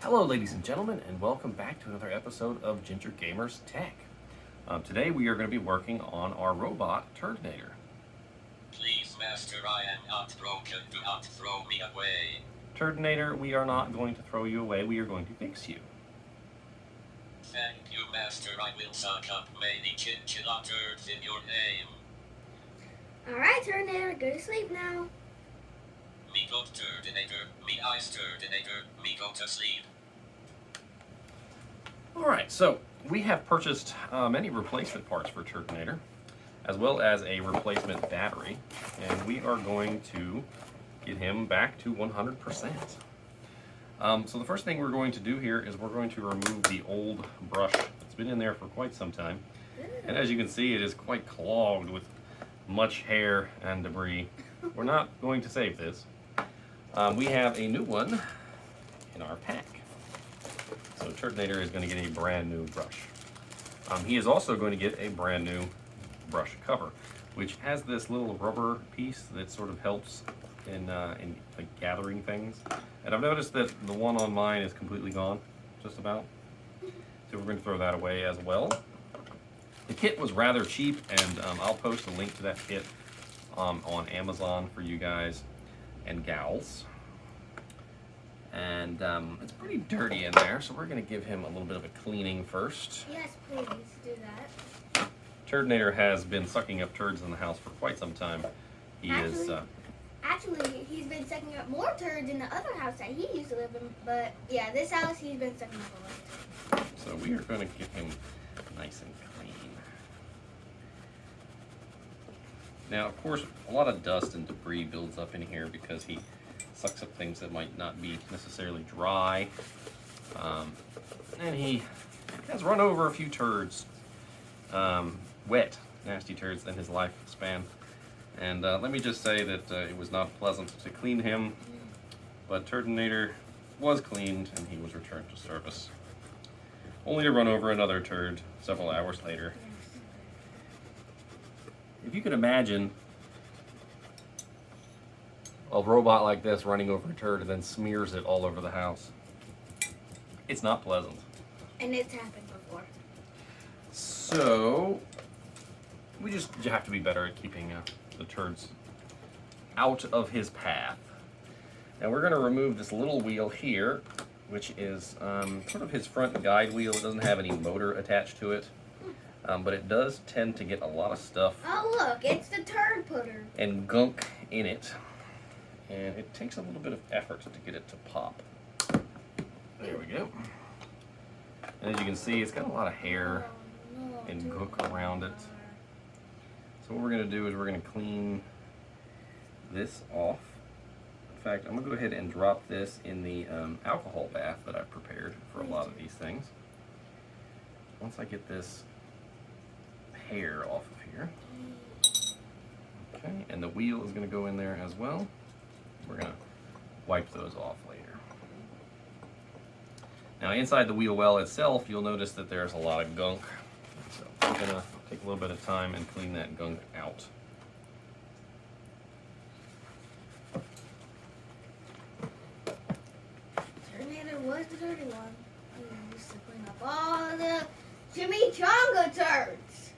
Hello ladies and gentlemen, and welcome back to another episode of Ginger Gamers Tech. Today we are going to be working on our robot, Turdinator. Please, Master, I am not broken. Do not throw me away. Turdinator, we are not going to throw you away, we are going to fix you. Thank you, Master. I will suck up many Chinchilla Turds in your name. Alright, Turdinator, go to sleep now. Me go Turdinator, me eyes Turdinator, me go to sleep. Alright, so we have purchased many replacement parts for Turdinator, as well as a replacement battery, and we are going to get him back to 100%. So the first thing we're going to do here is we're going to remove the old brush that's been in there for quite some time. And as you can see, it is quite clogged with much hair and debris. We're not going to save this. We have a new one in our pack. So Turdinator is going to get a brand new brush. He is also going to get a brand new brush cover, which has this little rubber piece that sort of helps in like gathering things. And I've noticed that the one on mine is completely gone, just about. So we're going to throw that away as well. The kit was rather cheap, and I'll post a link to that kit on Amazon for you guys and gals. And it's pretty dirty in there, so we're going to give him a little bit of a cleaning first. Yes, please do that. Turdinator has been sucking up turds in the house for quite some time. Actually, he's been sucking up more turds in the other house that he used to live in, but yeah, this house he's been sucking up a lot. So we are going to get him nice and clean. Now, of course, a lot of dust and debris builds up in here because he sucks up things that might not be necessarily dry. And he has run over a few turds, wet, nasty turds in his lifespan. And let me just say that it was not pleasant to clean him, but Turdinator was cleaned and he was returned to service, only to run over another turd several hours later. If you could imagine a robot like this running over a turd and then smears it all over the house, it's not pleasant. And it's happened before. So we just have to be better at keeping the turds out of his path. Now we're going to remove this little wheel here, which is sort of his front guide wheel. It doesn't have any motor attached to it, but it does tend to get a lot of stuff. Oh look, it's the turd putter. And gunk in it, and it takes a little bit of effort to get it to pop. There we go. And as you can see, it's got a lot of hair and gunk around it. So what we're going to do is we're going to clean this off. In fact, I'm going to go ahead and drop this in the alcohol bath that I've prepared for a lot of these things. Once I get this hair off of here. Okay, and the wheel is going to go in there as well. We're going to wipe those off later. Now inside the wheel well itself, you'll notice that there's a lot of gunk. So I'm going to take a little bit of time and clean that gunk out. Turdinator was the dirty one. He used to clean up all the Chimichanga turds.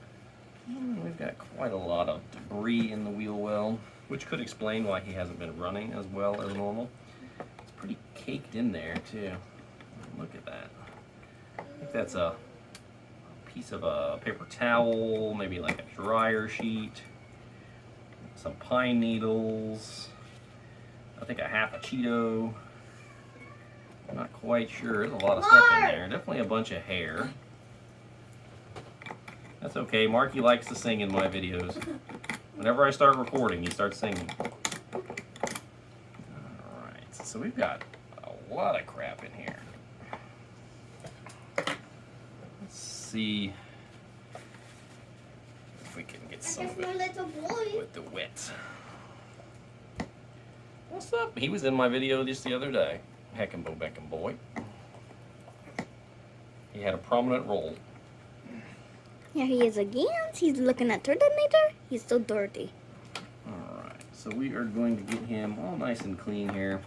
We've got quite a lot of debris in the wheel well, which could explain why he hasn't been running as well as normal. It's pretty caked in there too. Look at that. I think that's a piece of a paper towel, maybe like a dryer sheet, some pine needles, I think a half a Cheeto. I'm not quite sure. There's a lot of stuff in there. Definitely a bunch of hair. That's okay. Marky likes to sing in my videos. Whenever I start recording, he starts singing. Alright, so we've got a lot of crap in here. Let's see if we can get some of it with the wet. What's up? He was in my video just the other day. Heckin' Beckin' boy. He had a prominent role. Here he is again. He's looking at Turdinator. He's so dirty. Alright, so we are going to get him all nice and clean here.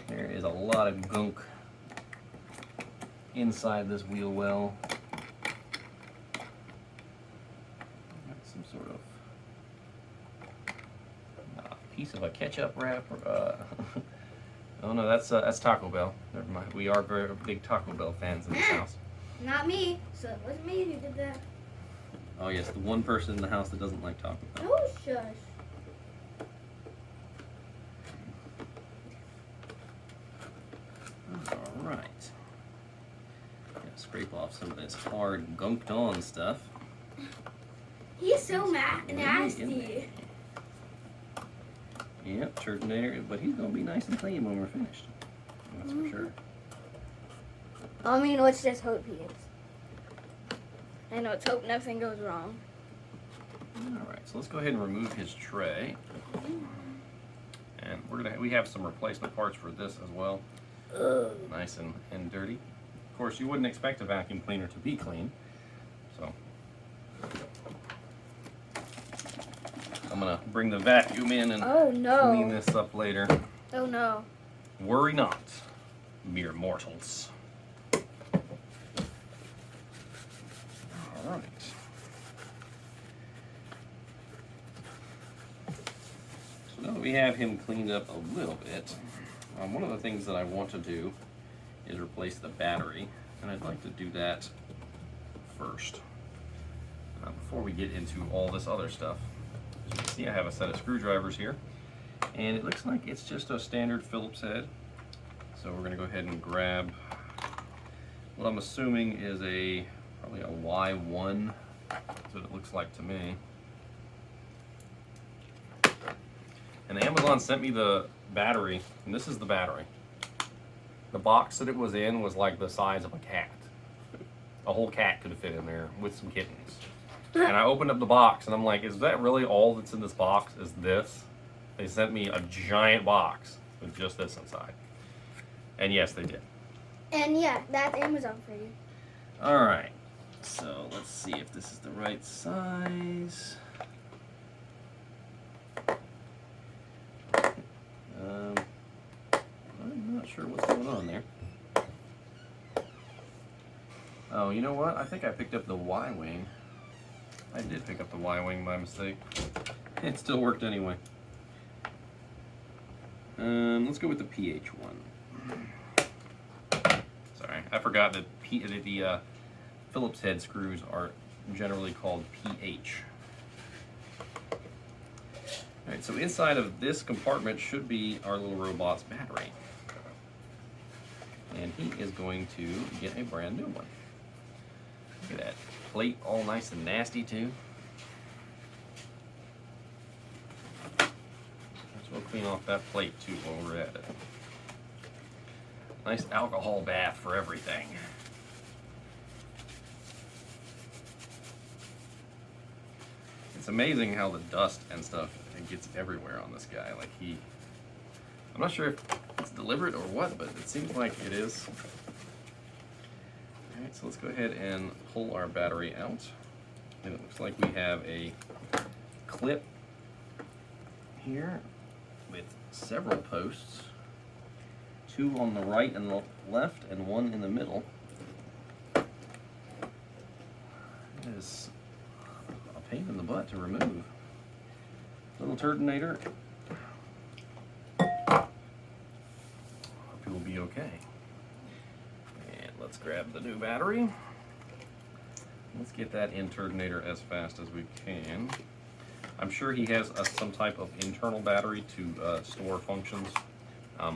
There is a lot of gunk inside this wheel well. Got some sort of piece of a ketchup wrap. Oh no, that's Taco Bell. Never mind. We are very big Taco Bell fans in this house. Not me. So it wasn't me who did that. Oh yes, the one person in the house that doesn't like Taco Bell. Oh shush. All right. Gotta scrape off some of this hard gunked on stuff. He's so nasty. Yep, Turdinator, but he's gonna be nice and clean when we're finished. That's for sure. I mean, let's just hope he is. I know, let's hope nothing goes wrong. Alright, so let's go ahead and remove his tray. And we have some replacement parts for this as well. Nice and dirty. Of course, you wouldn't expect a vacuum cleaner to be clean. So I'm gonna bring the vacuum in and clean this up later. Oh no. Worry not, mere mortals. Alright. So now that we have him cleaned up a little bit, one of the things that I want to do is replace the battery, and I'd like to do that first before we get into all this other stuff. As you can see, I have a set of screwdrivers here, and it looks like it's just a standard Phillips head. So we're going to go ahead and grab what I'm assuming is probably a Y1. That's what it looks like to me. And Amazon sent me the battery, and this is the battery. The box that it was in was like the size of a cat. A whole cat could have fit in there with some kittens. And I opened up the box and I'm like, is that really all that's in this box is this? They sent me a giant box with just this inside. And yes, they did. And yeah, that's Amazon for you. Alright, so let's see if this is the right size. I'm not sure what's going on there. Oh, you know what? I think I picked up the Y-wing. I did pick up the Y-wing by mistake. It still worked anyway. Let's go with the PH one. Sorry, I forgot that the Phillips head screws are generally called PH. Alright, so inside of this compartment should be our little robot's battery. And he is going to get a brand new one. Look at that plate, all nice and nasty too. Let's go clean off that plate too while we're at it. Nice alcohol bath for everything. It's amazing how the dust and stuff gets everywhere on this guy. Like I'm not sure if it's deliberate or what, but it seems like it is. Alright, so let's go ahead and pull our battery out. And it looks like we have a clip here with several posts. 2 on the right and the left, and 1 in the middle. It is a pain in the butt to remove. Little Turdinator. Hope he will be okay. And let's grab the new battery. Let's get that in Turdinator as fast as we can. I'm sure he has some type of internal battery to store functions,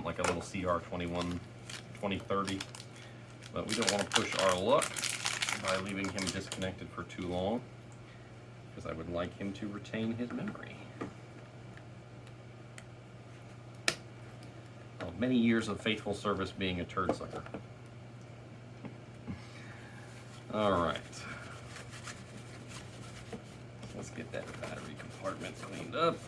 like a little CR21 2030. But we don't want to push our luck by leaving him disconnected for too long, because I would like him to retain his memory. Well, many years of faithful service being a turd sucker. All right. Let's get that battery compartment cleaned up.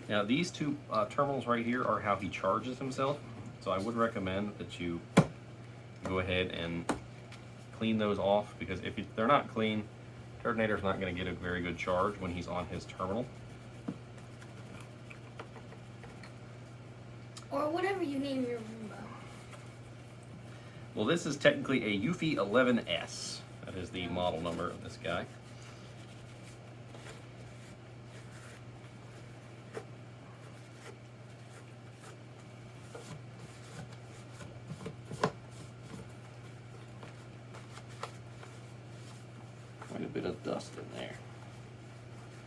Now these 2 terminals right here are how he charges himself, so I would recommend that you go ahead and clean those off, because if they're not clean, Turdinator's not going to get a very good charge when he's on his terminal. Or whatever you name your Roomba. Well, this is technically a Eufy 11S. That is the model number of this guy. Quite a bit of dust in there.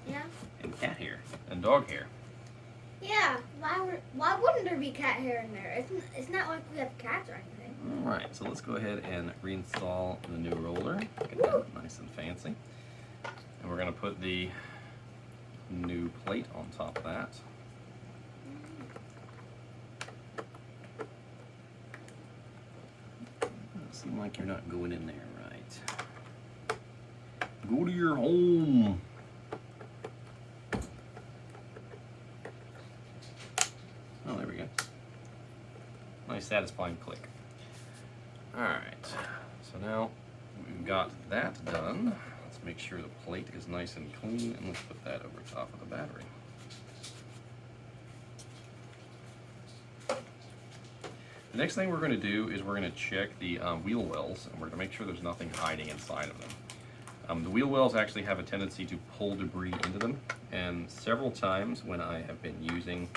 Yeah? And cat hair. And dog hair. Yeah. Why wouldn't there be cat hair in there? It's not like we have cats or anything. Alright, so let's go ahead and reinstall the new roller. Get that nice and fancy. And we're going to put the new plate on top of that. Doesn't seem like you're not going in there right. Go to your home. Oh, there we go. Nice satisfying click. Alright, so now we've got that done. Let's make sure the plate is nice and clean, and let's put that over top of the battery. The next thing we're going to do is we're going to check the wheel wells, and we're going to make sure there's nothing hiding inside of them. The wheel wells actually have a tendency to pull debris into them, and several times when I have been using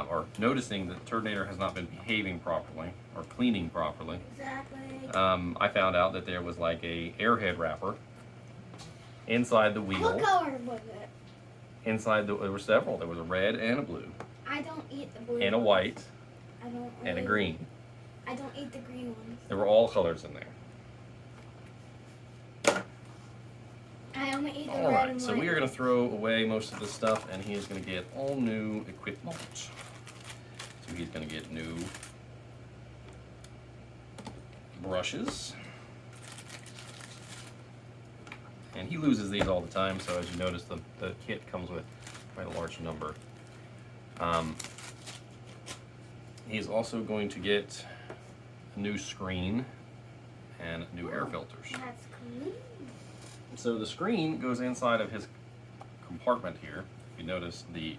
or noticing that Turdinator has not been behaving properly or cleaning properly, Exactly. I found out that there was like a airhead wrapper inside the wheel. What color was it? There were several. There was a red and a blue I don't eat the blue and a ones. white I don't and a really- green. I don't eat the green ones. There were all colors in there. I only eat the All red right, and so white. we are going to throw away most of this stuff, and he is going to get all new equipment. So he's going to get new brushes. And he loses these all the time, so as you notice, the kit comes with quite a large number. He's also going to get a new screen and new air filters. That's cool. So the screen goes inside of his compartment here. If you notice the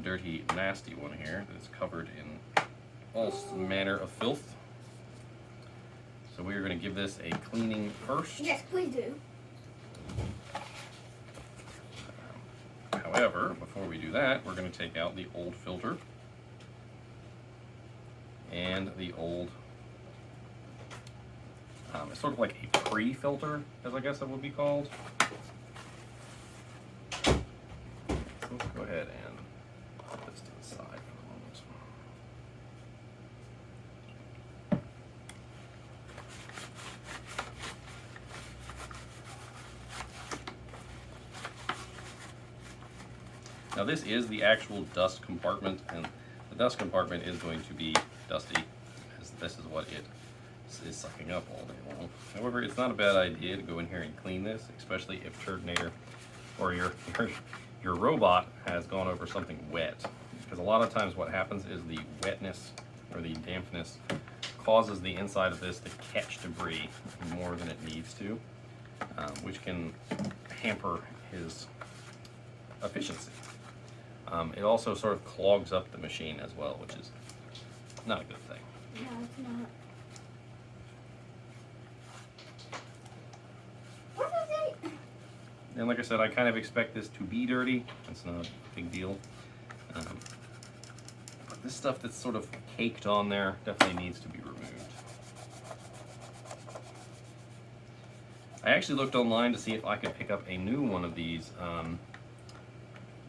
dirty, nasty one here that is covered in all manner of filth. So we are going to give this a cleaning first. Yes, please do. However, before we do that, we're going to take out the old filter and the old, it's sort of like a pre-filter, as I guess it would be called. So let's go ahead and put this to the side for the moment. Now this is the actual dust compartment, and the dust compartment is going to be dusty, as this is what it is sucking up all day long. However, it's not a bad idea to go in here and clean this, especially if Turdinator or your robot has gone over something wet. Because a lot of times what happens is the wetness or the dampness causes the inside of this to catch debris more than it needs to, which can hamper his efficiency. It also sort of clogs up the machine as well, which is not a good thing. No, it's not. What's that say? And like I said, I kind of expect this to be dirty. It's not a big deal. But this stuff that's sort of caked on there definitely needs to be removed. I actually looked online to see if I could pick up a new one of these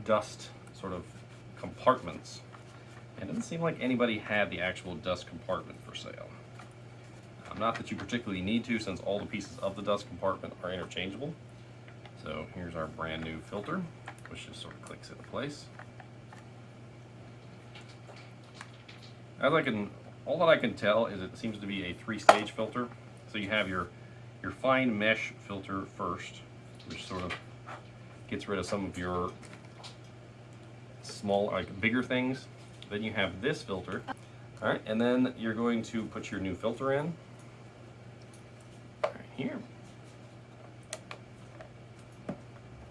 dust sort of compartments. And it doesn't seem like anybody had the actual dust compartment for sale. Not that you particularly need to, since all the pieces of the dust compartment are interchangeable. So here's our brand new filter, which just sort of clicks into place. All that I can tell is it seems to be a 3-stage filter. So you have your fine mesh filter first, which sort of gets rid of some of your small, like bigger things. Then you have this filter. All right, and then you're going to put your new filter in right here.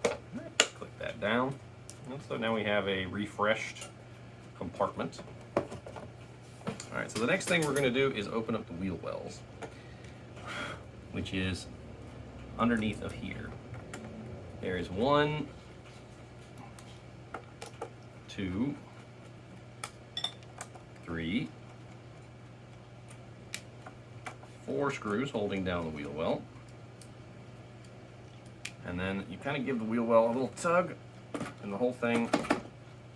All right, click that down. And so now we have a refreshed compartment. All right, so the next thing we're going to do is open up the wheel wells, which is underneath of here. There is 1, 2, 3, 4 screws holding down the wheel well. And then you kind of give the wheel well a little tug, and the whole thing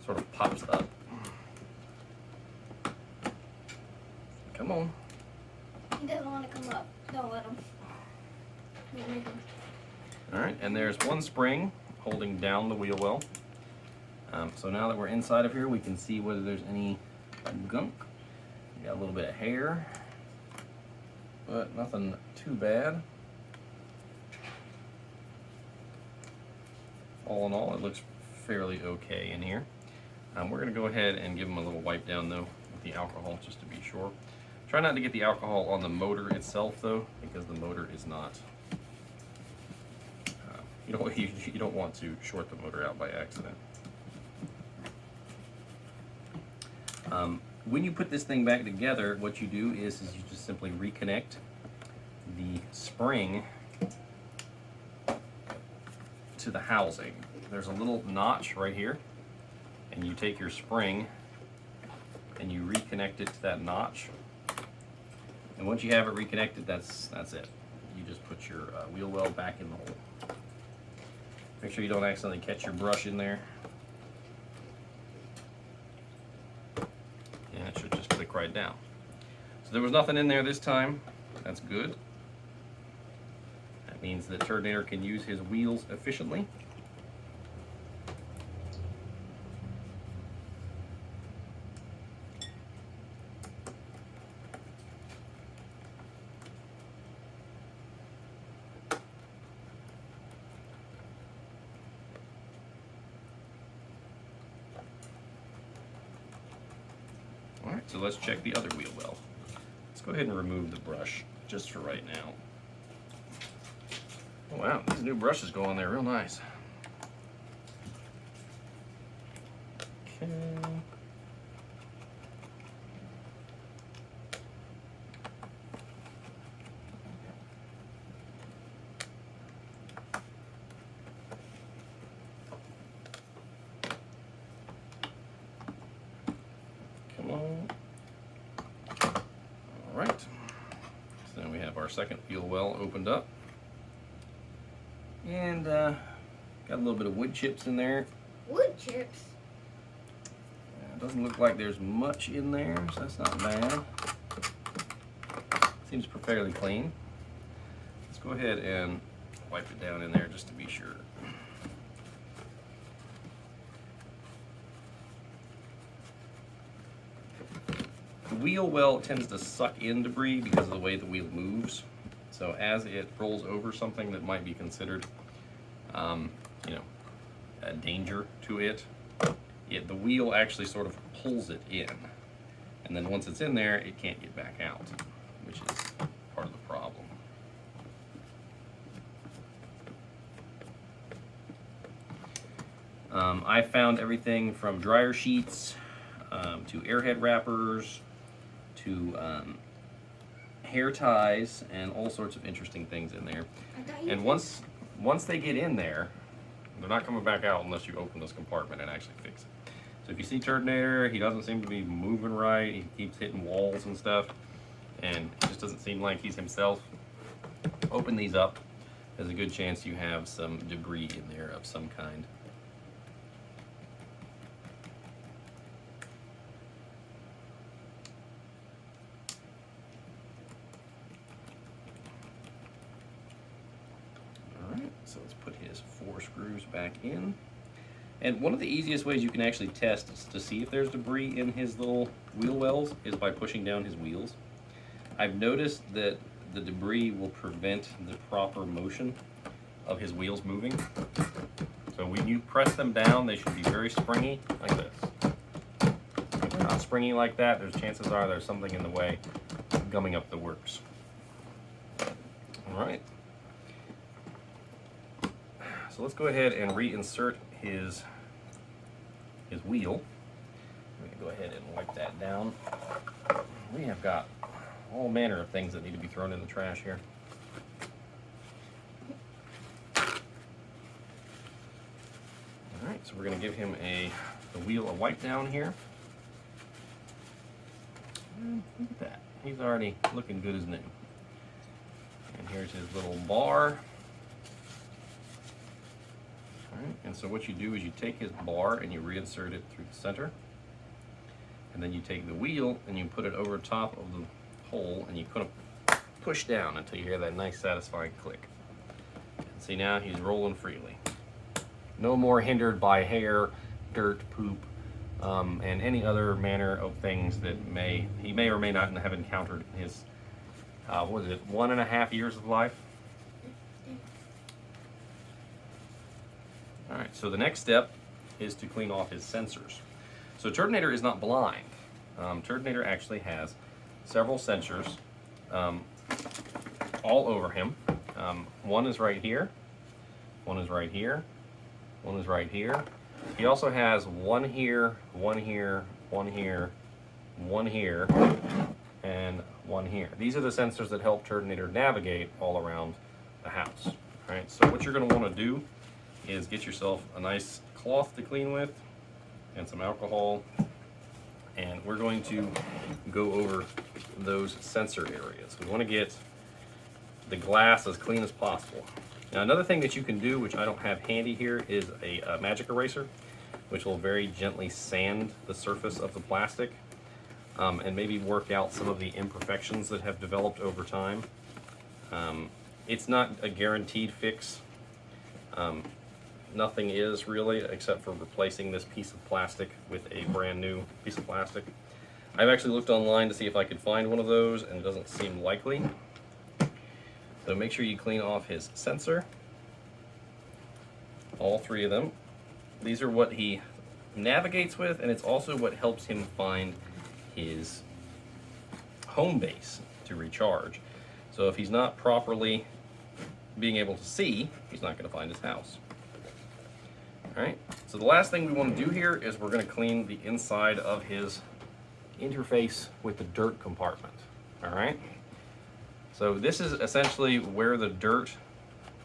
sort of pops up. Come on. He doesn't want to come up. Don't let him. Don't make him. All right, and there's 1 spring holding down the wheel well. So now that we're inside of here, we can see whether there's any gunk. We got a little bit of hair, but nothing too bad. All in all, it looks fairly okay in here. We're going to go ahead and give them a little wipe down though with the alcohol just to be sure. Try not to get the alcohol on the motor itself though, because the motor is not. You don't want to short the motor out by accident. When you put this thing back together, what you do is you just simply reconnect the spring to the housing. There's a little notch right here, and you take your spring and you reconnect it to that notch. And once you have it reconnected, that's it. You just put your wheel well back in the hole. Make sure you don't accidentally catch your brush in there. And it should just click right down. So there was nothing in there this time. That's good. That means that Turdinator can use his wheels efficiently. All right, so let's check the other wheel well. Let's go ahead and remove the brush just for right now. Oh, wow, these new brushes go on there real nice. Okay. Come on. All right. So then we have our second wheel well opened up. And got a little bit of wood chips in there. Wood chips? It doesn't look like there's much in there, so that's not bad. Seems fairly clean. Let's go ahead and wipe it down in there just to be sure. The wheel well tends to suck in debris because of the way the wheel moves. So as it rolls over something that might be considered, a danger to it, the wheel actually sort of pulls it in. And then once it's in there, it can't get back out, which is part of the problem. I found everything from dryer sheets to airhead wrappers to hair ties and all sorts of interesting things in there. And once they get in there, they're not coming back out unless you open this compartment and actually fix it. So if you see Turdinator, he doesn't seem to be moving right. He keeps hitting walls and stuff, and it just doesn't seem like he's himself. Open these up. There's a good chance you have some debris in there of some kind. So let's put his 4 screws back in. And one of the easiest ways you can actually test to see if there's debris in his little wheel wells is by pushing down his wheels. I've noticed that the debris will prevent the proper motion of his wheels moving. So when you press them down, they should be very springy, like this. If they're not springy like that, there's chances are there's something in the way gumming up the works. All right. So let's go ahead and reinsert his wheel. We can go ahead and wipe that down. We have got all manner of things that need to be thrown in the trash here. Alright, so we're going to give him the wheel a wipe down here. Look at that. He's already looking good as new. And here's his little bar. Alright, and so what you do is you take his bar and you reinsert it through the center. And then you take the wheel and you put it over top of the hole and you push down until you hear that nice satisfying click. And see, now he's rolling freely. No more hindered by hair, dirt, poop, and any other manner of things that he may or may not have encountered in his, what is it, 1.5 years of life? All right, so the next step is to clean off his sensors. So Turdinator is not blind. Turdinator actually has several sensors all over him. One is right here, one is right here, one is right here. He also has one here, one here, one here, one here, and one here. These are the sensors that help Turdinator navigate all around the house. All right, so what you're going to want to do is get yourself a nice cloth to clean with and some alcohol, and we're going to go over those sensor areas. We want to get the glass as clean as possible. Now, another thing that you can do, which I don't have handy here, is a magic eraser, which will very gently sand the surface of the plastic and maybe work out some of the imperfections that have developed over time. It's not a guaranteed fix. Nothing is really, except for replacing this piece of plastic with a brand new piece of plastic. I've actually looked online to see if I could find one of those, and it doesn't seem likely. So make sure you clean off his sensor, all three of them. These are what he navigates with, and it's also what helps him find his home base to recharge. So if he's not properly being able to see, he's not going to find his house. All right, so the last thing we want to do here is we're going to clean the inside of his interface with the dirt compartment. All right, so this is essentially where the dirt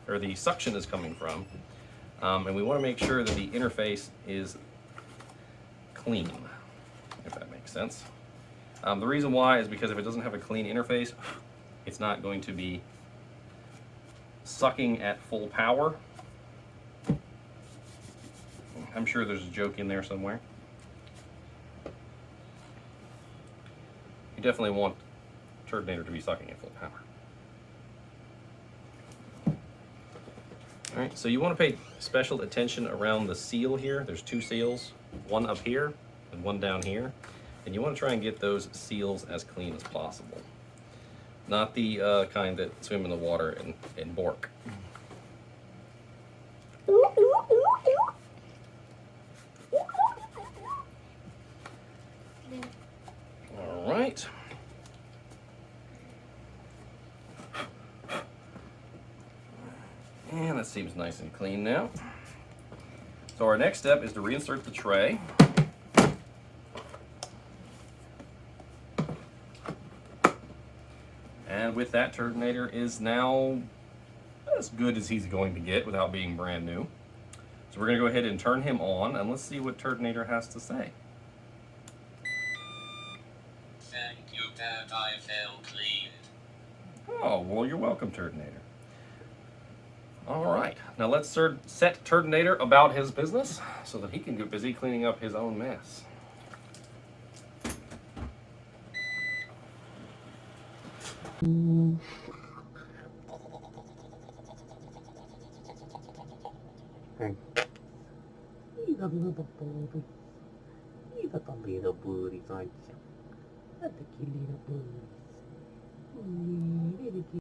or the suction is coming from, and we want to make sure that the interface is clean, if that makes sense. The reason why is because if it doesn't have a clean interface, it's not going to be sucking at full power. I'm sure there's a joke in there somewhere. You definitely want Turdinator to be sucking at full power. All right, so you want to pay special attention around the seal here. There's two seals, one up here and one down here. And you want to try and get those seals as clean as possible. Not the kind that swim in the water and bork. All right. And that seems nice and clean now. So our next step is to reinsert the tray. And with that, Turdinator is now as good as he's going to get without being brand new. So we're going to go ahead and turn him on, and let's see what Turdinator has to say. Thank you, Dad. I felt clean. Oh, well, you're welcome, Turdinator. All right, now let's set Turdinator about his business so that he can get busy cleaning up his own mess. He's a little booty. He's a little booty, aren't you? That's a cute little booty.